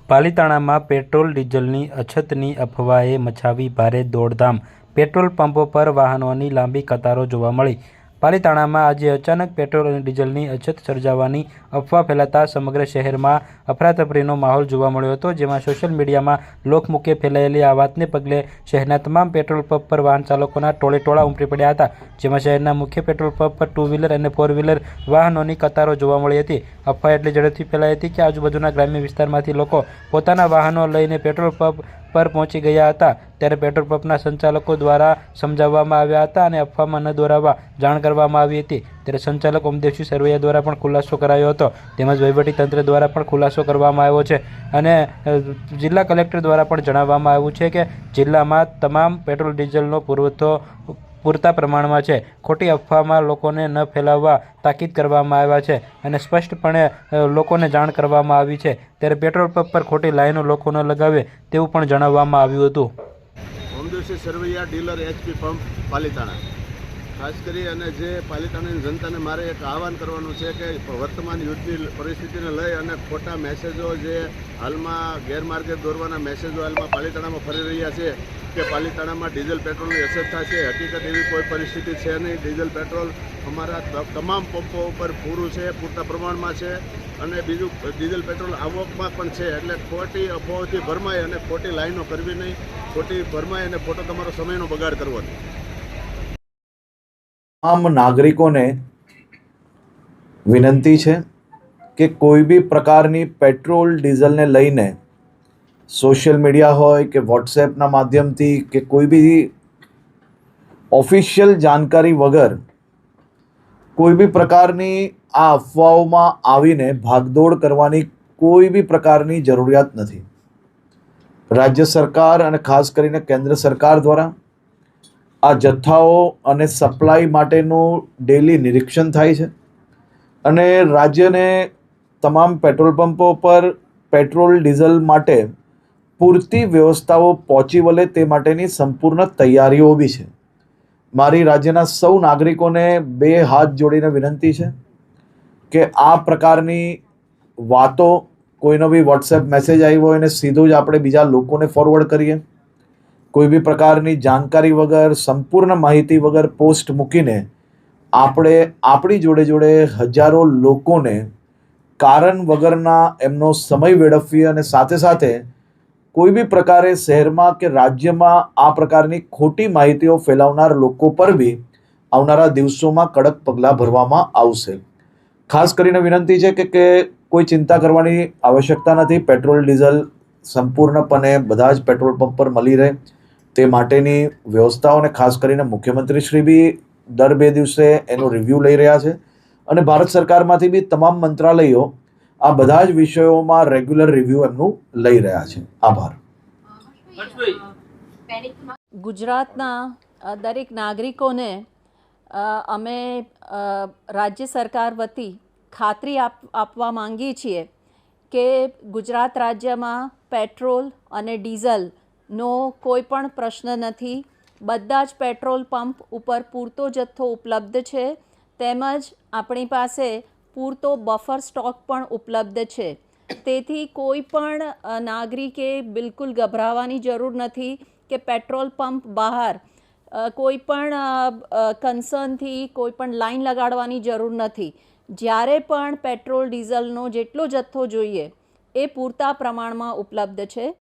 પાલિતાણામાં petrol ડીઝલની અછતની અફવાએ મચાવી ભારે દોડધામ, પેટ્રોલ પંપો પર વાહનોની લાંબી કતારો જોવા મળી. પાલિતાણામાં આજે અચાનક પેટ્રોલ અને ડીઝલની અછત સર્જાવાની અફવા ફેલાતા સમગ્ર શહેરમાં અફરાતફરીનો માહોલ જોવા મળ્યો હતો. જેમાં સોશિયલ મીડિયામાં લોકમુખે ફેલાયેલી આ વાતને પગલે શહેરના તમામ પેટ્રોલ પંપ પર વાહન ચાલકોના ટોળેટોળા ઉમટી પડ્યા હતા. જેમાં શહેરના મુખ્ય પેટ્રોલ પંપ પર 2 વ્હીલર અને 4 વ્હીલર વાહનોની કતારો જોવા મળી હતી. અફવા એટલી ઝડપથી ફેલાઈ હતી કે આજુબાજુના ગ્રામ્ય વિસ્તારમાંથી લોકો પોતાના વાહનો લઈને પેટ્રોલ પંપ પર પહોંચી ગયા હતા. ત્યારે પેટ્રોલ પંપના સંચાલકો દ્વારા સમજાવવામાં આવ્યા હતા અને અફવામાં ન દોરાવવા જાણ કરવામાં આવી હતી. ત્યારે સંચાલક ઓમદેવસિંહ સરવૈયા દ્વારા પણ ખુલાસો કરાયો હતો. તેમજ વહીવટીતંત્ર દ્વારા પણ ખુલાસો કરવામાં આવ્યો છે અને જિલ્લા કલેક્ટર દ્વારા પણ જણાવવામાં આવ્યું છે કે જિલ્લામાં તમામ પેટ્રોલ ડીઝલનો પુરવઠો પૂરતા પ્રમાણમાં છે. ખોટી અફવામાં લોકોને ન ફેલાવવા તાકીદ કરવામાં આવ્યા છે અને સ્પષ્ટપણે લોકોને જાણ કરવામાં આવી છે. ત્યારે પેટ્રોલ પંપ પર ખોટી લાઈનો લોકો ન લગાવે તેવું પણ જણાવવામાં આવ્યું હતું. Omdevsinh Sarvaiya, dealer HP pump, Palitana. ખાસ કરી અને જે પાલિતાણાની જનતાને મારે એક આહવાન કરવાનું છે કે વર્તમાન યુદ્ધની પરિસ્થિતિને લઈ અને ખોટા મેસેજો જે હાલમાં ગેરમાર્ગે દોરવાના મેસેજો હાલમાં પાલિતાણામાં ફરી રહ્યા છે કે પાલિતાણામાં ડીઝલ પેટ્રોલની અછત થશે. હકીકત એવી કોઈ પરિસ્થિતિ છે નહીં. ડીઝલ પેટ્રોલ અમારા તમામ પંપો ઉપર પૂરું છે, પૂરતા પ્રમાણમાં છે અને બીજું ડીઝલ પેટ્રોલ આવકમાં પણ છે. એટલે ખોટી અફવાઓથી ભરમાય અને ખોટી લાઈનો કરવી નહીં, ખોટી ભરમાય અને ખોટો તમારો સમયનો બગાડ કરવો નહીં. તમામ નાગરિકોને વિનંતી છે કે કોઈ બી પ્રકારની પેટ્રોલ ડીઝલને લઈને સોશિયલ મીડિયા હોય કે વોટ્સએપના માધ્યમથી કે કોઈ બી ઓફિશિયલ જાણકારી વગર કોઈ બી પ્રકારની આ અફવાઓમાં આવીને ભાગદોડ કરવાની કોઈ બી પ્રકારની જરૂરિયાત નથી. રાજ્ય સરકાર અને ખાસ કરીને કેન્દ્ર સરકાર દ્વારા આ જથ્થાઓ અને સપ્લાય માટેનું ડેલી નિરીક્ષણ થાય છે અને રાજ્યને તમામ પેટ્રોલ પંપો પર પેટ્રોલ ડીઝલ માટે પૂરતી વ્યવસ્થાઓ પહોંચી વળે તે માટેની સંપૂર્ણ તૈયારીઓ બી છે. મારી રાજ્યના સૌ નાગરિકોને બે હાથ જોડીને વિનંતી છે કે આ પ્રકારની વાતો કોઈનો બી વોટ્સએપ મેસેજ આવ્યો હોય ને સીધું જ આપણે બીજા લોકોને ફોરવર્ડ કરીએ. કોઈ બી પ્રકારની જાણકારી વગર, સંપૂર્ણ માહિતી વગર પોસ્ટ મૂકીને આપણે આપણી જોડે જોડે હજારો લોકોને કારણ વગરના એમનો સમય વેડફીએ અને સાથે સાથે કોઈ બી પ્રકારે શહેરમાં કે રાજ્યમાં આ પ્રકારની ખોટી માહિતીઓ ફેલાવનાર લોકો પર બી આવનારા દિવસોમાં કડક પગલાં ભરવામાં આવશે. ખાસ કરીને વિનંતી છે કે કોઈ ચિંતા કરવાની આવશ્યકતા નથી. પેટ્રોલ ડીઝલ સંપૂર્ણપણે બધા જ પેટ્રોલ પંપ પર મળી રહે તે માટેની વ્યવસ્થાઓને ખાસ કરીને મુખ્યમંત્રીશ્રી બી દર 2 દિવસે એનો રિવ્યૂ લઈ રહ્યા છે અને ભારત સરકારમાંથી બી તમામ મંત્રાલયો આ બધા જ વિષયોમાં રેગ્યુલર રિવ્યૂ એમનું લઈ રહ્યા છે. આભાર. ગુજરાતના દરેક નાગરિકોને અમે રાજ્ય સરકાર વતી ખાતરી આપવા માંગીએ છીએ કે ગુજરાત રાજ્યમાં પેટ્રોલ અને ડીઝલનો કોઈ પણ પ્રશ્ન નથી. બધા જ પેટ્રોલ પંપ ઉપર પૂરતો જથ્થો ઉપલબ્ધ છે તેમજ આપણી પાસે પૂરતો બફર સ્ટોક પણ ઉપલબ્ધ છે. તેથી કોઈ પણ નાગરિકે બિલકુલ ગભરાવાની જરૂર નથી કે પેટ્રોલ પંપ બહાર કોઈ પણ કન્સર્નથી કોઈ પણ લાઈન લગાડવાની જરૂર નથી. જ્યારે પણ પેટ્રોલ ડીઝલનો જેટલો જથ્થો જોઈએ એ પૂરતા પ્રમાણમાં ઉપલબ્ધ છે.